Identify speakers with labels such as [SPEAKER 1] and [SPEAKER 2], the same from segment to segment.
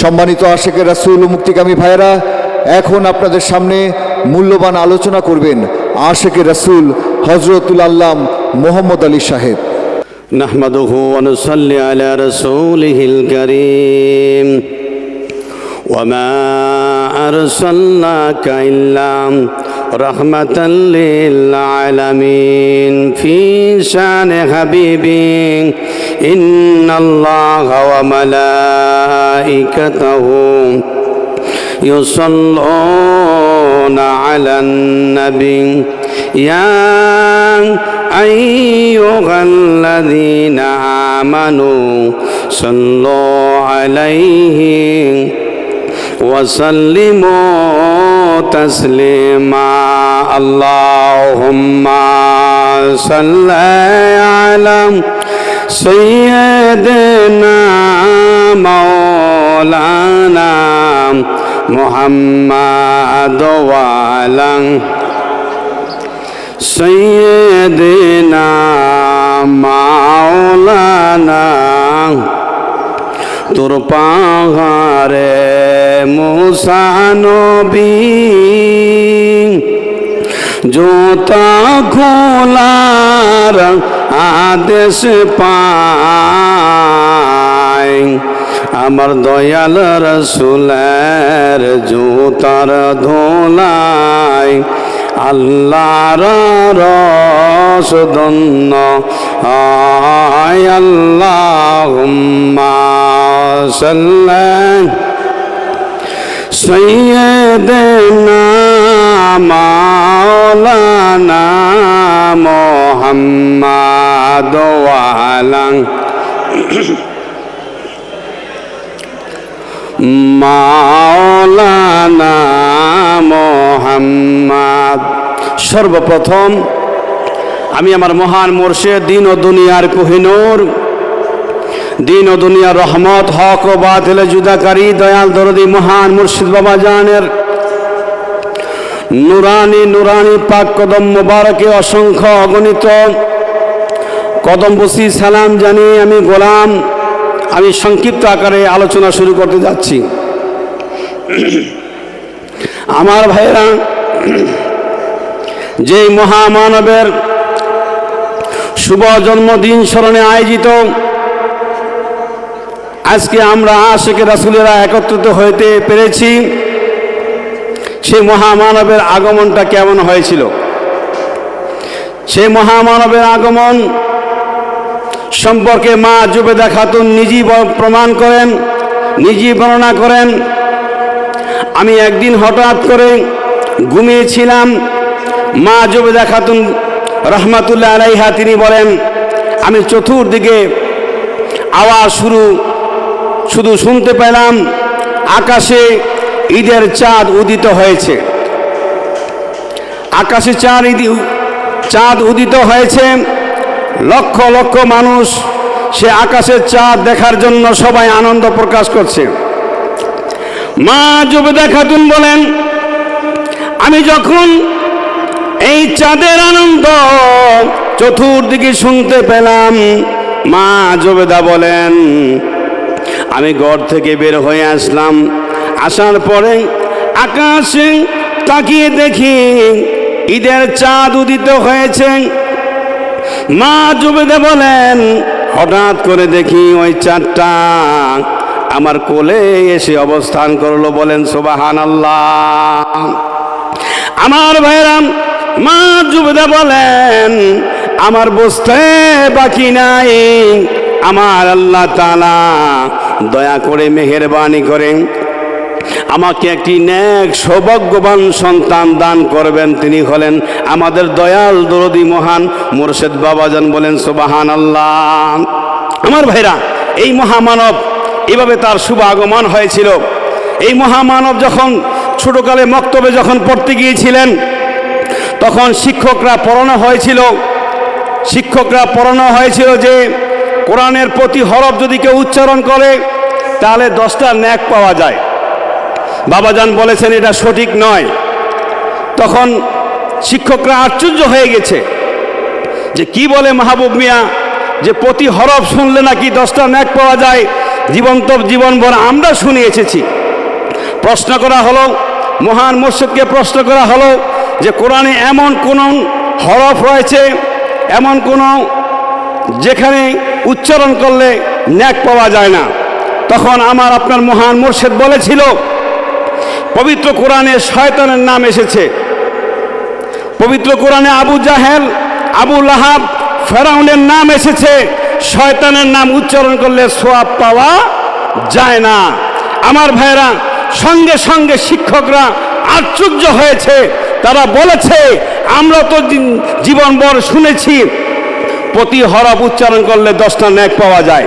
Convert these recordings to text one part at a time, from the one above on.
[SPEAKER 1] সম্মানিত আশিকে রাসূল ও মুক্তিকামী ভাইয়েরা, এখন আপনাদের সামনে মূল্যবান আলোচনা করবেন আশিকে রাসূল হযরতুল আল্লাম মোহাম্মদ আলী সাহেব।
[SPEAKER 2] نحمده ونصلي على رسوله الكريم وما أرسلناك إلا رحمة للعالمين في شان حبيبي إن الله وملائكته يصلون على النبي يا أيها الذين آمنوا صلوا عليه وسلموا تسليما اللهم صل على سيدنا مولانا محمد وعلى سيدنا مولانا তোর পাহাড়ে মুসা নবী জুতা খোলার আদেশ পায় আমার দয়াল রাসূলের জুতার ধোলাই আল্লাহর রসদন্ন আয় আল্লাহুম্মা সাল্লি সাইয়্যিদিনা মাওলানা মুহাম্মাদ ওয়া আলা মাওলানা মুহাম্মাদ। সর্বপ্রথম আমি আমার মহান মুর্শিদ দিন ও দুনিয়ার কোহিনূর, দিন ও দুনিয়ার রহমত, হক ও বাতিল জুদাকারী দয়াল দরদি মহান মুর্শিদ বাবা জানের নুরানি নুরানি পাক কদম মোবারকে অসংখ্য অগণিত কদম বসি সালাম জানিয়ে আমি গোলাম আমি সংক্ষিপ্ত আকারে আলোচনা শুরু করতে যাচ্ছি। আমার ভাইয়েরা, যেই মহামানবের শুভ জন্মদিন স্মরণে আয়োজিত আজকে আমরা আশিকে রাসূলেরা একত্রিত হইতে পেরেছি, সেই মহামানবের আগমনটা কেমন হয়েছিল? সেই মহামানবের আগমন সম্পর্কে মা জুবেদা খাতুন নিজেই প্রমাণ করেন, নিজেই বর্ণনা করেন। আমি একদিন হঠাৎ করে ঘুমিয়েছিলাম। মা জুবেদা খাতুন রহমাতুল্লাহ আলাইহা তিনি বলেন, আমি চতুর্দিকে আওয়াজ শুধু শুনতে পেলাম, আকাশে ঈদের চাঁদ উদিত হয়েছে। আকাশে চাঁদ উদিত হয়েছে। লক্ষ লক্ষ মানুষ সে আকাশের চাঁদ দেখার জন্য সবাই আনন্দ প্রকাশ করছে। মা জুবেদা খাতুন বলেন, আমি যখন এই চাঁদের আনন্দ চতুর্দিকে শুনতে পেলাম, মা জুবেদা বলেন, আমি ঘর থেকে বের হয়ে আসলাম। আসার পরে আকাশে তাকিয়ে দেখি ঈদের চাঁদ উদিত হয়েছে। মা জুবেদা বলেন, হঠাৎ করে দেখি ওই চাঁদটা আমার কোলে এসে অবস্থান করলো। বলেন সুবহানাল্লাহ। আমার ভাইরা, মা জুবেদা বলেন, আমার বুঝতে বাকি নাই, আমার আল্লাহ তাআলা দয়া করে মেহেরবানি করেন আমাকে একটি নেক সৌভাগ্যবান সন্তান দান করবেন। তিনি হলেন আমাদের দয়াল দরদি মহান মুর্শিদ বাবাজান। বলেন সুবহানাল্লাহ। আমার ভাইরা, এই মহামানব এভাবে তার শুভ আগমন হয়েছিল। এই মহামানব যখন ছোটকালে মক্তবে যখন পড়তে গিয়েছিলেন, তখন শিক্ষকরা পড়ানো হয়েছিল যে কোরআনের প্রতি হরফ যদি কেউ উচ্চারণ করে তাহলে 10টা নেক পাওয়া যায়। বাবাজান বলেছেন এটা সঠিক নয়। তখন শিক্ষকরা আশ্চর্য হয়ে গেছে যে কি বলে মাহবুব মিয়া, যে প্রতি হরফ শুনলে নাকি 10টা নেক পাওয়া যায়। জীবনভর আমরা শুনে এসেছি। প্রশ্ন করা হলো, মহান মুর্শিদকে প্রশ্ন করা হলো যে কোরআনে এমন কোন হরফ রয়েছে, এমন কোন যেখানে উচ্চারণ করলে নেক পাওয়া যায় না। তখন আমার আপনার মহান মুর্শিদ বলেছিল, পবিত্র কোরআনে শয়তানের নাম এসেছে, পবিত্র কোরআনে আবু জাহেল, আবু লাহাব, ফেরাউনের নাম এসেছে, শয়তানের নাম উচ্চারণ করলে সওয়াব পাওয়া যায় না। আমার ভাইরা, সঙ্গে সঙ্গে শিক্ষকরা আশ্চর্য হয়েছে। তারা বলেছে, আমরা তো জীবনভর শুনেছি প্রতি হরফ উচ্চারণ করলে 10টা নেক পাওয়া যায়।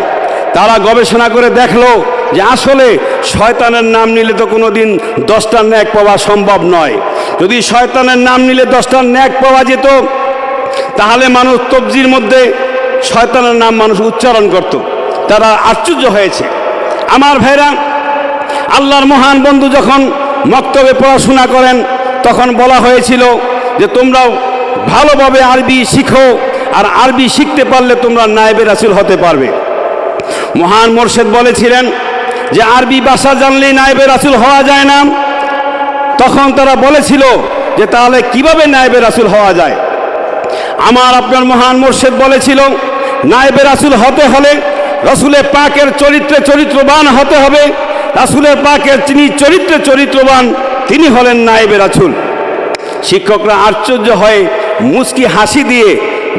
[SPEAKER 2] তারা গবেষণা করে দেখলো যে আসলে শয়তানের নাম নিলে তো কোনোদিন 10টা নেক পাওয়া সম্ভব নয়। যদি শয়তানের নাম নিলে 10টা নেক পাওয়া যেত, তাহলে মানুষ তবজির মধ্যে শয়তানের নাম মানুষ উচ্চারণ করত। তারা আশ্চর্য হয়েছে। আমার ভাইরা, আল্লাহর মহান বন্ধু যখন মক্তবে পড়াশোনা করেন, তখন বলা হয়েছিল যে তোমরাও ভালোভাবে আরবি শিখো, আর আরবি শিখতে পারলে তোমরা নায়েবে রাসূল হতে পারবে। মহান মুর্শিদ বলেছিলেন যে আরবি ভাষা জানলেই নায়েবে রাসূল হওয়া যায় না। তখন তারা বলেছিল যে তাহলে কিভাবে নায়েবে রাসূল হওয়া যায়। আমার আপনার মহান মুর্শিদ বলেছিল, নায়েবে রাসূল হতে হলে রাসূলের পাকের চরিত্রে চরিত্রবান হতে হবে। রাসূলের পাকের যিনি চরিত্রে চরিত্রবান, তিনি হলেন নায়েবে রাসূল। শিক্ষকরা আশ্চর্য হয়ে মুচকি হাসি দিয়ে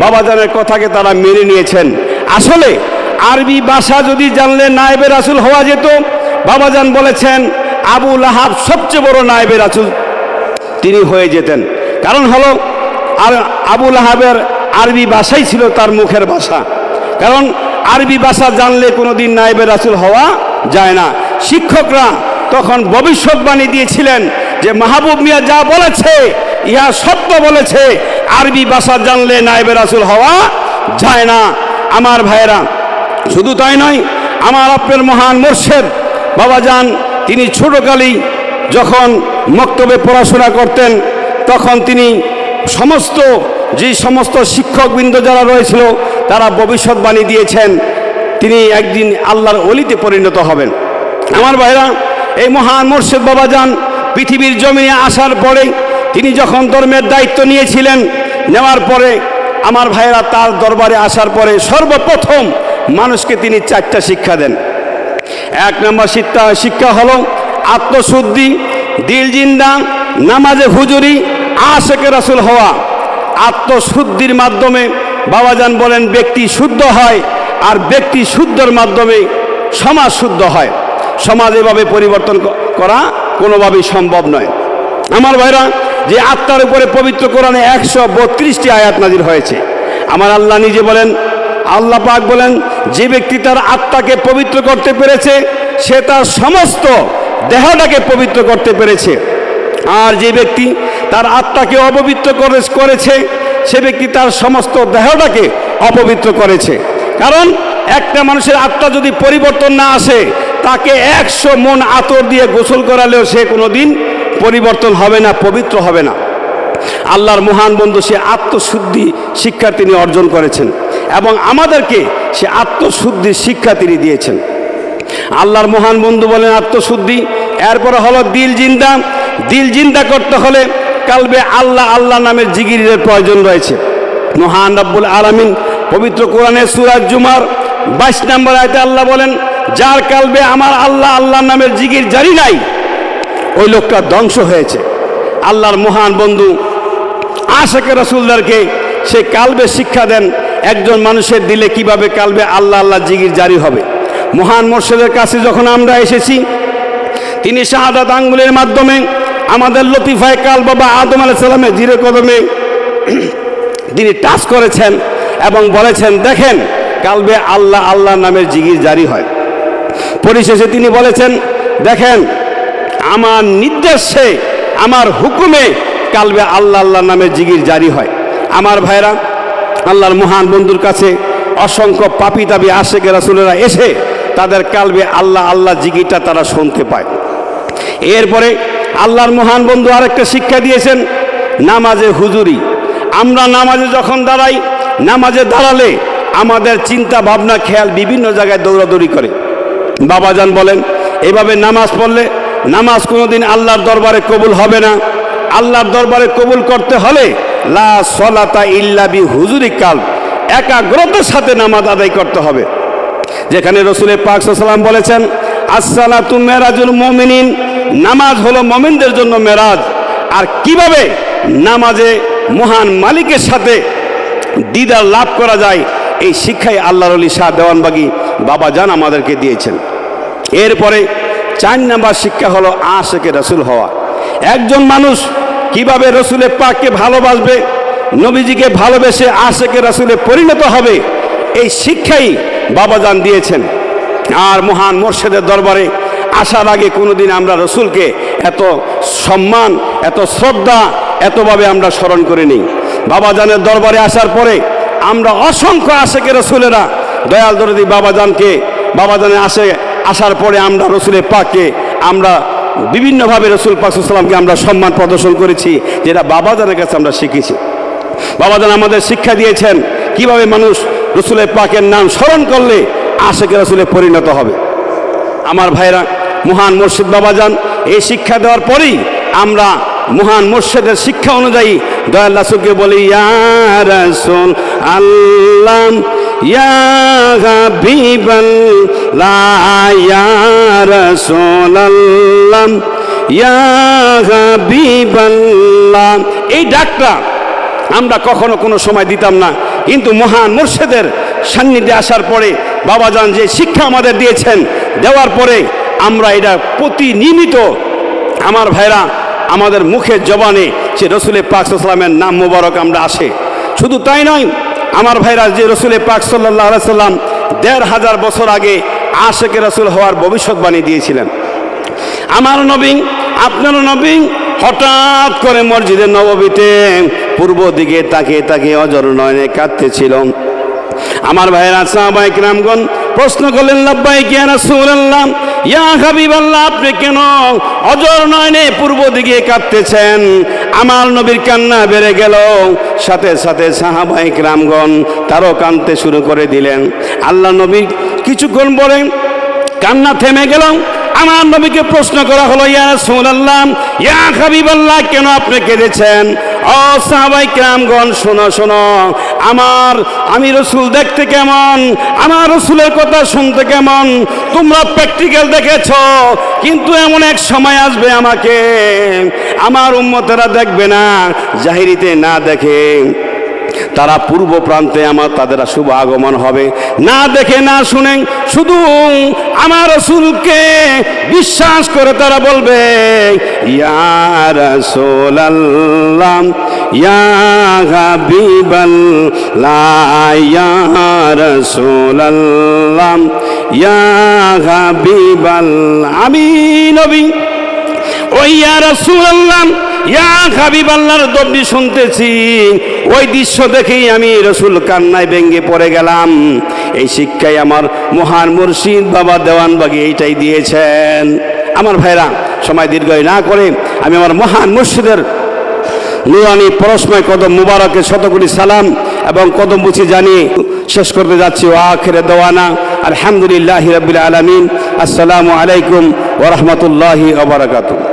[SPEAKER 2] বাবাজানের কথাকে তারা মেনে নিয়েছেন। আসলে আরবি ভাষা যদি জানলে নায়েবে রাসূল হওয়া যেত। বাবাজান বলেছেন, আবু লাহাব সবচেয়ে বড় নায়েবে রাসূল তিনি হয়ে যেতেন। কারণ হলো, আর আবু লাহাবের আরবি ভাষাই ছিল তার মুখের ভাষা। কারণ আরবি ভাষা জানলে কোনোদিন নায়েবে রাসূল হওয়া যায় না। শিক্ষকরা তখন ভবিষ্যৎবাণী দিয়েছিলেন যে মাহবুব মিয়া যা বলেছে ইহা সত্য বলেছে, আরবি ভাষা জানলে নায়েবে রাসূল হওয়া যায় না। আমার ভাইয়েরা, শুধু তাই নয়, আমার আপনার মহান মুর্শিদ বাবাজান তিনি ছোটকালেই যখন মক্তবে পড়াশোনা করতেন, তখন তিনি যে সমস্ত শিক্ষকবৃন্দ যারা রয়েছিল তারা ভবিষ্যৎবাণী দিয়েছেন তিনি একদিন আল্লাহর ওলিতে পরিণত হবেন। আমার ভাইরা, এই মহান মুর্শিদ বাবাজান পৃথিবীর জমিনে আসার পরে তিনি যখন ধর্মের দায়িত্ব নিয়েছিলেন, নেওয়ার পরে আমার ভাইরা তার দরবারে আসার পরে সর্বপ্রথম মানুষকে তিনি 4টা শিক্ষা দেন। 1 নম্বর শিক্ষা হলো আত্মশুদ্ধি, দিল জিন্দা, নামাজে হুজুরি, আশেকে রাসূল হওয়া। আত্মশুদ্ধির মাধ্যমে বাবাজান বলেন ব্যক্তি শুদ্ধ হয়, আর ব্যক্তি শুদ্ধর মাধ্যমে সমাজ শুদ্ধ হয়। সমাজ এভাবে পরিবর্তন করা কোনোভাবেই সম্ভব নয়। আমার ভাইরা, যে আত্মার উপরে পবিত্র কোরআনে 132টি আয়াত নাজিল হয়েছে। আমার আল্লাহ নিজে বলেন, আল্লাহ পাক বলেন, যে ব্যক্তি তার আত্মাকে পবিত্র করতে পেরেছে সে তার সমস্ত দেহটাকে পবিত্র করতে পেরেছে। আর যে ব্যক্তি তার আত্মাকে অপবিত্র করেছে সে ব্যক্তি তার সমস্ত দেহটাকে অপবিত্র করেছে। কারণ একটা মানুষের আত্মা যদি পরিবর্তন না আসে, তাকে 100 মণ আতর দিয়ে গোসল করালেও সে কোনোদিন পরিবর্তন হবে না, পবিত্র হবে না। আল্লাহর মহান বন্ধু সে আত্মশুদ্ধি শিক্ষা তিনি অর্জন করেছেন, এবং আমাদেরকে সে আত্মশুদ্ধির শিক্ষা তিনি দিয়েছেন। আল্লাহর মহান বন্ধু বলেন আত্মশুদ্ধি, এরপরে হলো দিল জিন্দা। দিল জিন্দা করতে হলে কালবে আল্লাহ আল্লাহ নামের জিকিরের প্রয়োজন রয়েছে। মহান রব্বুল আলামিন পবিত্র কোরআনের সূরা জুমার 22 নম্বর আয়াতে আল্লাহ বলেন, যার কালবে আমার আল্লাহ আল্লাহ নামের জিকির জারি নাই, ওই লোকটা ধ্বংস হয়েছে। আল্লাহর মহান বন্ধু আশেকে রাসূলদেরকে সে কালবে শিক্ষা দেন, একজন মানুষের দিলে কিভাবে কালবে আল্লাহ আল্লাহ জিকির জারি হবে। মহান মুর্শিদের কাছে যখন আমরা এসেছি, তিনি শাহাদাত আঙ্গুলের মাধ্যমে আমাদের লতিফায়ে কাল বাবা আদম আলাইহিস সালামের জিরে কদমে তিনি টাচ করেছেন এবং বলেছেন, দেখেন কালবে আল্লাহ আল্লাহ নামের জিকির জারি হয়। পরিশেষে তিনি বলেছেন, দেখেন আমার নির্দেশে আমার হুকুমে কালবে আল্লাহ আল্লাহ নামের জিকির জারি হয়। আমার ভাইরা, আল্লাহর মহান বন্ধুর কাছে অসংখ্য পাপী তাবি আশেকে রাসূলেরা এসে তাদের কালবে আল্লাহ আল্লাহ জিকিরটা তারা শুনতে পায়। এরপরে আল্লাহর মহান বন্ধু আরেকটা শিক্ষা দিয়েছেন, নামাজে হুজুরি। আমরা নামাজে যখন দাঁড়াই, নামাজে দাঁড়ালে আমাদের চিন্তা ভাবনা খেয়াল বিভিন্ন জায়গায় দৌড়াদৌড়ি করে। বাবাজান বলেন এইভাবে নামাজ পড়লে নামাজ কোনোদিন আল্লাহর দরবারে কবুল হবে না। আল্লাহর দরবারে কবুল করতে হলে লা সলাতা ইল্লা বি হুজুরি কাল, একাগ্রতার সাথে নামাজ আদায় করতে হবে। যেখানে রসুলের পাক সাল্লাল্লাহু আলাইহি ওয়াসাল্লাম বলেছেন আসসালাতু মেরাজুল মুমিনিন, নামাজ হলো মুমিনদের জন্য মেরাজ। আর কিভাবে নামাজে মহান মালিকের সাথে দিদার লাভ করা যায়, এই শিক্ষাই আল্লাহর ওলি শাহ দেওয়ানবাগী বাবাজান আমাদেরকে দিয়েছেন। এরপরে 4 নম্বর শিক্ষা হলো আশিকে রাসূল হওয়া। একজন মানুষ কিভাবে রসুলের পাককে ভালোবাসবে, নবীজিকে ভালোবেসে আশিকে রাসূলে পরিণত হবে, এই শিক্ষাই বাবাজান দিয়েছেন। আর মহান মোর্শেদের দরবারে আসার আগে কোনোদিন আমরা রসুলকে এত সম্মান, এত শ্রদ্ধা, এতভাবে আমরা স্মরণ করিনি। বাবাজানের দরবারে আসার পরে আমরা অসংখ্য আশিকে রসুলেরা দয়াল দরদি বাবাজানে আসার পরে আমরা রসুলের পাককে আমরা বিভিন্নভাবে রসুল পাক সাল্লাল্লাহু আলাইহি ওয়াসাল্লামকে আমরা সম্মান প্রদর্শন করেছি, যেটা বাবাজানের কাছে আমরা শিখেছি। বাবাজান আমাদের শিক্ষা দিয়েছেন কিভাবে মানুষ রসুলের পাকের নাম স্মরণ করলে আশিকে রসুলে পরিণত হবে। আমার ভাইরা, মহান মুর্শিদ বাবাজান এই শিক্ষা দেওয়ার পরেই আমরা মহান মুর্শিদের শিক্ষা অনুযায়ী দয়াল রাসূলকে বলি ইয়া রাসূল আল্লাহ, ইয়া হাবিবাল্লাহ, ইয়া রাসূলাল্লাহ, ইয়া হাবিবাল্লাহ। এই ডাকটা আমরা কখনো কোনো সময় দিতাম না, কিন্তু মহান মুর্শিদের সান্নিধ্যে আসার পরে বাবাজান যে শিক্ষা আমাদের দিয়েছেন, দেওয়ার পরে আমরা এটা প্রতিনিয়মিত আমার ভাইরা আমাদের মুখের জবানে সে রসুলের পাক সাল্লাল্লাহু আলাইহি ওয়াসাল্লামের নাম মোবারক আমরা আসে। শুধু তাই নয় আমার ভাইরা, যে রসুলের পাক সাল্লাল্লাহু আলাইহি ওয়াসাল্লাম ১৫০০ বছর আগে আশিকে রাসূল হওয়ার ভবিষ্যৎবাণী দিয়েছিলেন। আমার নবী, আপনার নবী হঠাৎ করে মসজিদে নববীতে পূর্ব দিকে তাকিয়ে তাকিয়ে অজর নয়নে কাঁদতেছিল। আমার ভাইয়েরা সাহাবায়ে কিরামগণ প্রশ্ন করলেন লাব্বাইক ইয়া রাসূলুল্লাহ, ইয়া হাবিবাল্লাহ, আপনি কেন অজর নয়নে পূর্ব দিকে কাঁদতেছেন? আমার নবীর কান্না বেড়ে গেল, সাথে সাথে সাহাবায়ে কিরামগণ তারও কাঁদতে শুরু করে দিলেন। আল্লাহ নবী কিছুক্ষণ পরে কান্না থেমে গেল। আমার নবীকে প্রশ্ন করা হলো ইয়া রাসূলুল্লাহ, ইয়া হাবিবাল্লাহ, কেন আপনি কেঁদেছেন? ও সাহাবায়ে কিরামগণ শোনো শোনো, আমি রসুল দেখতে কেমন, আমার রসুলের কথা শুনতে কেমন তোমরা প্র্যাকটিক্যাল দেখেছ, কিন্তু এমন এক সময় আসবে আমাকে আমার উম্মতেরা দেখবে না, জাহিরিতে না দেখে তারা পূর্ব প্রান্তে তাদের শুভ আগমন হবে, না দেখে না শুনে শুধু আমার রাসূলকে বিশ্বাস করে তারা বলবে ইয়া রাসূলুল্লাহ, ইয়া হাবিবাল্লাহ, ইয়া রাসূলুল্লাহ, ইয়া হাবিবাল্লাহ। আমি নবী ওই ইয়া রাসূলুল্লাহ, ইয়া হাবিবাল্লাহর দব্বি শুনতেছি, ওই দৃশ্য দেখেই আমি রসুল কান্নায় ভেঙে পড়ে গেলাম। এই শিক্ষাই আমার মহান মুর্শিদ বাবা দেওয়ানবাগী এইটাই দিয়েছেন। আমার ভাইরা, সময় দীর্ঘ না করে আমি আমার মহান মুর্শিদের নুরানি পরশময় কদম মুবারকে শতকোটি সালাম এবং কদম বুঝি জানিয়ে শেষ করতে যাচ্ছি। ও আখিরে দেওয়ানা আলহামদুলিল্লাহি রাব্বিল আলামিন। আসসালামু আলাইকুম ওয়া রাহমাতুল্লাহি ওয়া বারাকাতুহু।